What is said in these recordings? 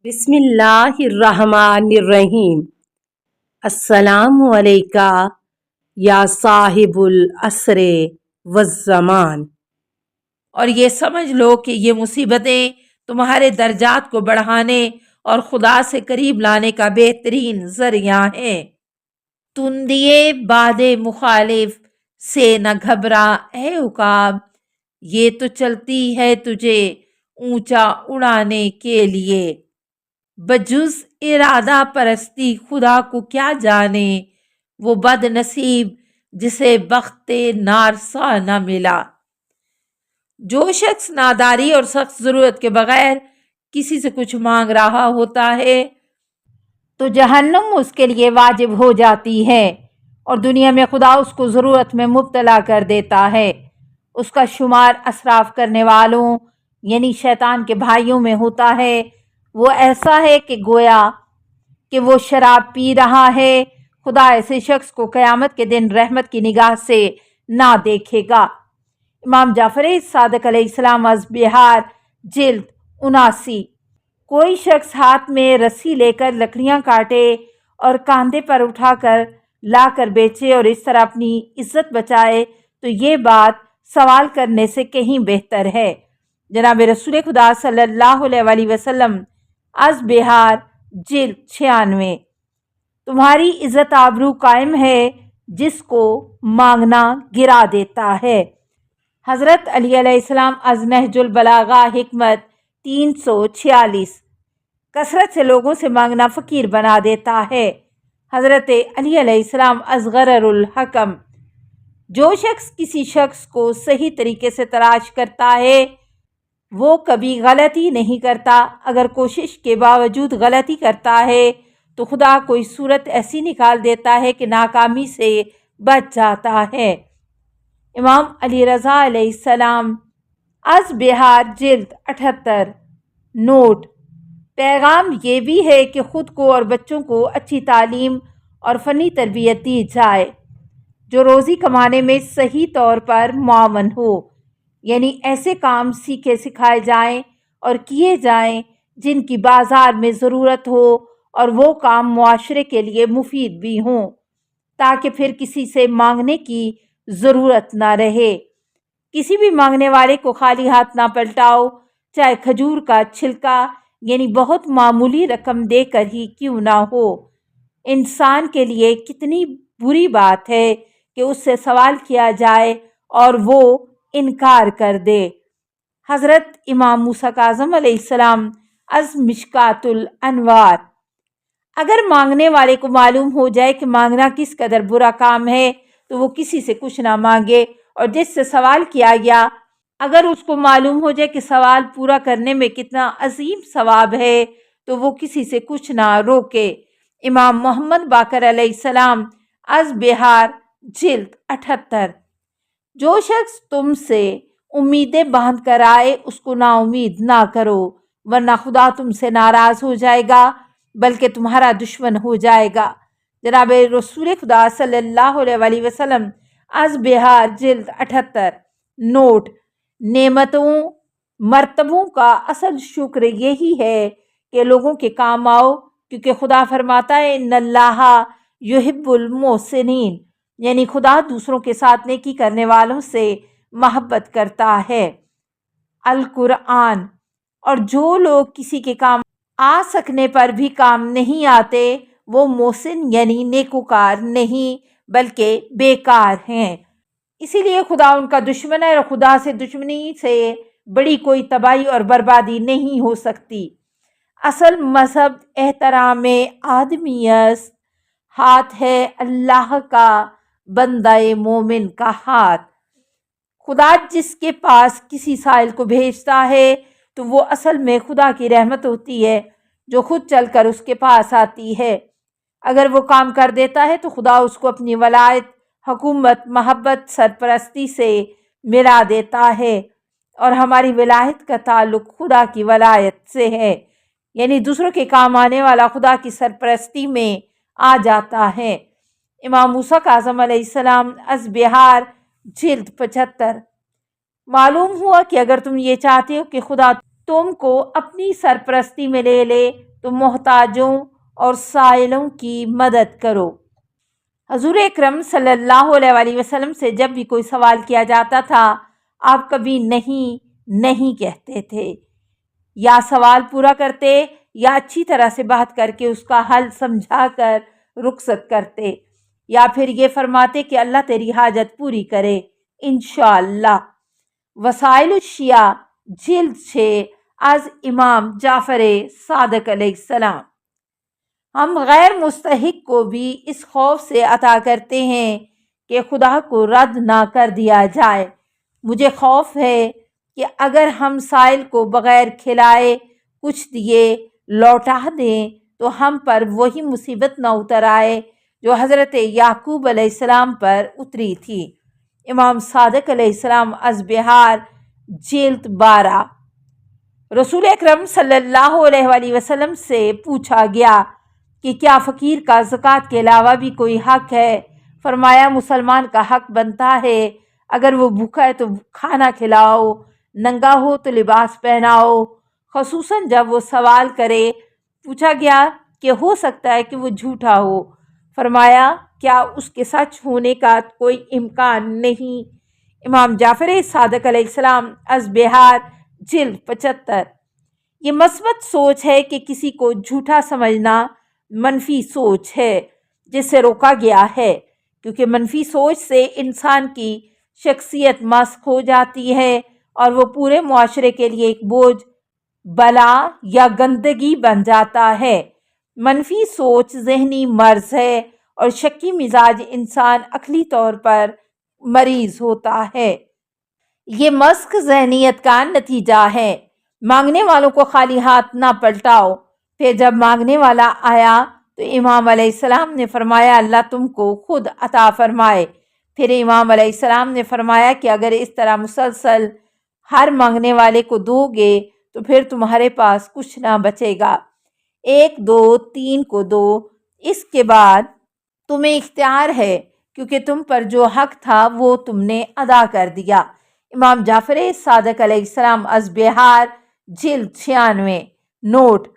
بسم اللہ الرحمن الرحیم۔ السلام علیکہ یا صاحب العصر والزمان۔ اور یہ سمجھ لو کہ یہ مصیبتیں تمہارے درجات کو بڑھانے اور خدا سے قریب لانے کا بہترین ذریعہ ہیں۔ تندیے باد مخالف سے نہ گھبرا اے عقاب، یہ تو چلتی ہے تجھے اونچا اڑانے کے لیے۔ بجز ارادہ پرستی خدا کو کیا جانے، وہ بد نصیب جسے بخت نارسا نہ ملا۔ جو شخص ناداری اور سخت ضرورت کے بغیر کسی سے کچھ مانگ رہا ہوتا ہے تو جہنم اس کے لیے واجب ہو جاتی ہے، اور دنیا میں خدا اس کو ضرورت میں مبتلا کر دیتا ہے۔ اس کا شمار اسراف کرنے والوں یعنی شیطان کے بھائیوں میں ہوتا ہے۔ وہ ایسا ہے کہ گویا کہ وہ شراب پی رہا ہے۔ خدا ایسے شخص کو قیامت کے دن رحمت کی نگاہ سے نہ دیکھے گا۔ امام جعفر صادق علیہ السلام از بہار جلد 79۔ کوئی شخص ہاتھ میں رسی لے کر لکڑیاں کاٹے اور کاندھے پر اٹھا کر لا کر بیچے اور اس طرح اپنی عزت بچائے تو یہ بات سوال کرنے سے کہیں بہتر ہے۔ جناب رسول خدا صلی اللہ علیہ وسلم از بہار جلد 96۔ تمہاری عزت آبرو قائم ہے جس کو مانگنا گرا دیتا ہے۔ حضرت علی علیہ السلام از نہج البلاغہ حکمت 346۔ کثرت سے لوگوں سے مانگنا فقیر بنا دیتا ہے۔ حضرت علی علیہ السلام از غرر الحکم۔ جو شخص کسی شخص کو صحیح طریقے سے تلاش کرتا ہے وہ کبھی غلطی نہیں کرتا، اگر کوشش کے باوجود غلطی کرتا ہے تو خدا کوئی صورت ایسی نکال دیتا ہے کہ ناکامی سے بچ جاتا ہے۔ امام علی رضا علیہ السلام از بہار جلد 78۔ نوٹ: پیغام یہ بھی ہے کہ خود کو اور بچوں کو اچھی تعلیم اور فنی تربیت دی جائے جو روزی کمانے میں صحیح طور پر معاون ہو، یعنی ایسے کام سیکھے سکھائے جائیں اور کیے جائیں جن کی بازار میں ضرورت ہو اور وہ کام معاشرے کے لیے مفید بھی ہوں، تاکہ پھر کسی سے مانگنے کی ضرورت نہ رہے۔ کسی بھی مانگنے والے کو خالی ہاتھ نہ پلٹاؤ، چاہے کھجور کا چھلکا یعنی بہت معمولی رقم دے کر ہی کیوں نہ ہو۔ انسان کے لیے کتنی بری بات ہے کہ اس سے سوال کیا جائے اور وہ انکار کر دے۔ حضرت امام موسیٰ کاظم علیہ السلام از مشکات الانوار۔ اگر مانگنے والے کو معلوم ہو جائے کہ مانگنا کس قدر برا کام ہے تو وہ کسی سے کچھ نہ مانگے، اور جس سے سوال کیا گیا اگر اس کو معلوم ہو جائے کہ سوال پورا کرنے میں کتنا عظیم ثواب ہے تو وہ کسی سے کچھ نہ روکے۔ امام محمد باقر علیہ السلام از بہار جلد 78۔ جو شخص تم سے امیدیں باندھ کر آئے اس کو نا امید نہ کرو، ورنہ خدا تم سے ناراض ہو جائے گا بلکہ تمہارا دشمن ہو جائے گا۔ جناب رسول خدا صلی اللہ علیہ وسلم از بہار جلد 78۔ نوٹ: نعمتوں مرتبوں کا اصل شکر یہی ہے کہ لوگوں کے کام آؤ، کیونکہ خدا فرماتا ہے ان اللہ یحب المحسنین، یعنی خدا دوسروں کے ساتھ نیکی کرنے والوں سے محبت کرتا ہے۔ القرآن۔ اور جو لوگ کسی کے کام آ سکنے پر بھی کام نہیں آتے وہ محسن یعنی نیکوکار نہیں بلکہ بیکار ہیں۔ اسی لیے خدا ان کا دشمن ہے، اور خدا سے دشمنی سے بڑی کوئی تباہی اور بربادی نہیں ہو سکتی۔ اصل مذہب احترام آدمیت، ہاتھ ہے اللہ کا بندہ مومن کا ہاتھ۔ خدا جس کے پاس کسی سائل کو بھیجتا ہے تو وہ اصل میں خدا کی رحمت ہوتی ہے جو خود چل کر اس کے پاس آتی ہے۔ اگر وہ کام کر دیتا ہے تو خدا اس کو اپنی ولایت، حکومت، محبت، سرپرستی سے ملا دیتا ہے، اور ہماری ولایت کا تعلق خدا کی ولایت سے ہے، یعنی دوسروں کے کام آنے والا خدا کی سرپرستی میں آ جاتا ہے۔ امام موسیٰ کاظم علیہ السلام از بہار جلد 75۔ معلوم ہوا کہ اگر تم یہ چاہتے ہو کہ خدا تم کو اپنی سرپرستی میں لے لے تو محتاجوں اور سائلوں کی مدد کرو۔ حضور اکرم صلی اللہ علیہ وآلہ وسلم سے جب بھی کوئی سوال کیا جاتا تھا آپ کبھی نہیں کہتے تھے، یا سوال پورا کرتے یا اچھی طرح سے بات کر کے اس کا حل سمجھا کر رخصت کرتے، یا پھر یہ فرماتے کہ اللہ تیری حاجت پوری کرے انشاءاللہ۔ وسائل الشیعہ جلد 6 از امام جعفر صادق علیہ السلام۔ ہم غیر مستحق کو بھی اس خوف سے عطا کرتے ہیں کہ خدا کو رد نہ کر دیا جائے۔ مجھے خوف ہے کہ اگر ہم سائل کو بغیر کھلائے کچھ دیے لوٹا دیں تو ہم پر وہی مصیبت نہ اتر آئے جو حضرت یعقوب علیہ السلام پر اتری تھی۔ امام صادق علیہ السلام از بہار جلد 12۔ رسول اکرم صلی اللہ علیہ وآلہ وسلم سے پوچھا گیا کہ کیا فقیر کا زکوٰۃ کے علاوہ بھی کوئی حق ہے؟ فرمایا مسلمان کا حق بنتا ہے اگر وہ بھوکا ہے تو کھانا کھلاؤ، ننگا ہو تو لباس پہناؤ، خصوصاً جب وہ سوال کرے۔ پوچھا گیا کہ ہو سکتا ہے کہ وہ جھوٹا ہو، فرمایا کیا اس کے سچ ہونے کا کوئی امکان نہیں؟ امام جعفر صادق علیہ السلام از بہار جلد 75۔ یہ مثبت سوچ ہے کہ کسی کو جھوٹا سمجھنا منفی سوچ ہے جس سے روکا گیا ہے، کیونکہ منفی سوچ سے انسان کی شخصیت مسخ ہو جاتی ہے اور وہ پورے معاشرے کے لیے ایک بوجھ، بلا یا گندگی بن جاتا ہے۔ منفی سوچ ذہنی مرض ہے اور شکی مزاج انسان عقلی طور پر مریض ہوتا ہے۔ یہ مسخ ذہنیت کا نتیجہ ہے۔ مانگنے والوں کو خالی ہاتھ نہ پلٹاؤ۔ پھر جب مانگنے والا آیا تو امام علیہ السلام نے فرمایا اللہ تم کو خود عطا فرمائے۔ پھر امام علیہ السلام نے فرمایا کہ اگر اس طرح مسلسل ہر مانگنے والے کو دو گے تو پھر تمہارے پاس کچھ نہ بچے گا۔ 1 2 3 کو دو، اس کے بعد تمہیں اختیار ہے کیونکہ تم پر جو حق تھا وہ تم نے ادا کر دیا۔ امام جعفر صادق علیہ السلام از بہار جلد 96۔ نوٹ: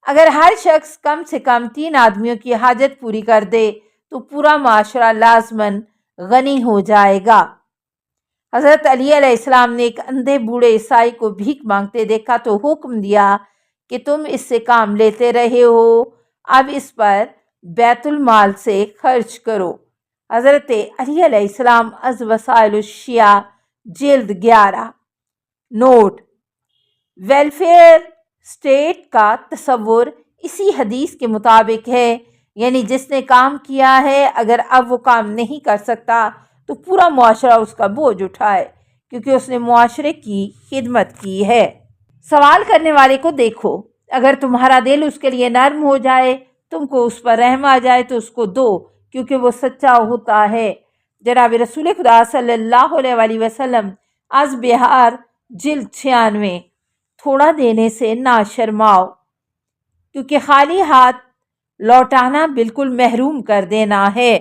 اگر ہر شخص کم سے کم 3 آدمیوں کی حاجت پوری کر دے تو پورا معاشرہ لازماً غنی ہو جائے گا۔ حضرت علی علیہ السلام نے ایک اندھے بوڑھے عیسائی کو بھیک مانگتے دیکھا تو حکم دیا کہ تم اس سے کام لیتے رہے ہو، اب اس پر بیت المال سے خرچ کرو۔ حضرت علی علیہ السلام از وسائل الشیعہ جلد 11۔ نوٹ: ویلفیئر اسٹیٹ کا تصور اسی حدیث کے مطابق ہے، یعنی جس نے کام کیا ہے اگر اب وہ کام نہیں کر سکتا تو پورا معاشرہ اس کا بوجھ اٹھائے کیونکہ اس نے معاشرے کی خدمت کی ہے۔ سوال کرنے والے کو دیکھو، اگر تمہارا دل اس کے لیے نرم ہو جائے، تم کو اس پر رحم آ جائے تو اس کو دو کیونکہ وہ سچا ہوتا ہے۔ جناب رسول خدا صلی اللہ علیہ وآلہ وسلم از بہار جلد 96۔ تھوڑا دینے سے نہ شرماؤ کیونکہ خالی ہاتھ لوٹانا بالکل محروم کر دینا ہے۔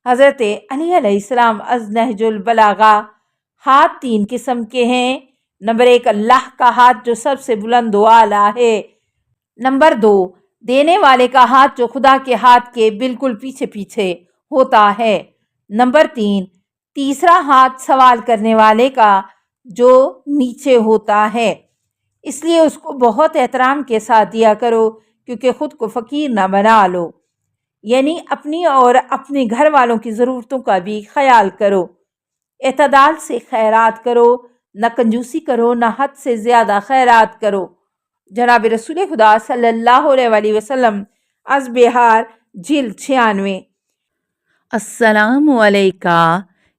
حضرت علی علیہ السلام از نہج البلاغہ۔ ہاتھ 3 قسم کے ہیں۔ نمبر 1 اللہ کا ہاتھ جو سب سے بلند و اعلیٰ ہے۔ نمبر 2 دینے والے کا ہاتھ جو خدا کے ہاتھ کے بالکل پیچھے پیچھے ہوتا ہے۔ نمبر 3 تیسرا ہاتھ سوال کرنے والے کا جو نیچے ہوتا ہے، اس لیے اس کو بہت احترام کے ساتھ دیا کرو کیونکہ خود کو فقیر نہ بنا لو، یعنی اپنی اور اپنے گھر والوں کی ضرورتوں کا بھی خیال کرو۔ اعتدال سے خیرات کرو، نہ کنجوسی کرو نہ حد سے زیادہ خیرات کرو۔ جناب رسول خدا صلی اللہ علیہ وآلہ وسلم از بہار جلد 96۔ السلام علیکہ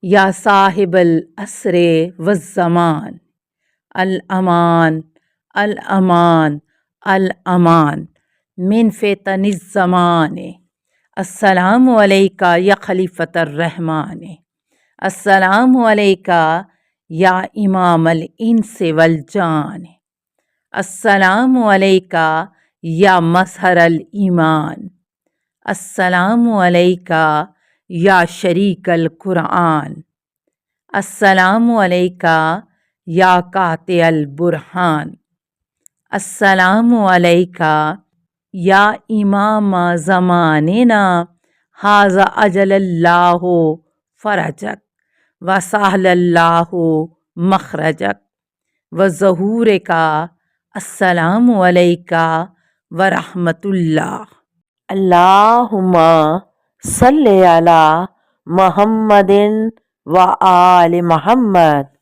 یا صاحب العصر والزمان، الامان الامان الامان من فتن الزمان۔ السلام علیکہ یا خلیفۃ الرحمن، السلام علیکہ یا امام الانس والجان، السلام علیکہ یا مظہر الایمان، السلام علیکہ یا شریک القرآن، السلام علیکہ یا قاطع البرہان، السلام علیکہ یا امام زماننا ھذا اجل اللہ فرجک وسہل اللہ مخرجک وظہور کا السلام علیکہ ورحمۃ اللہ۔ اللہم صلی علی محمد و آل محمد۔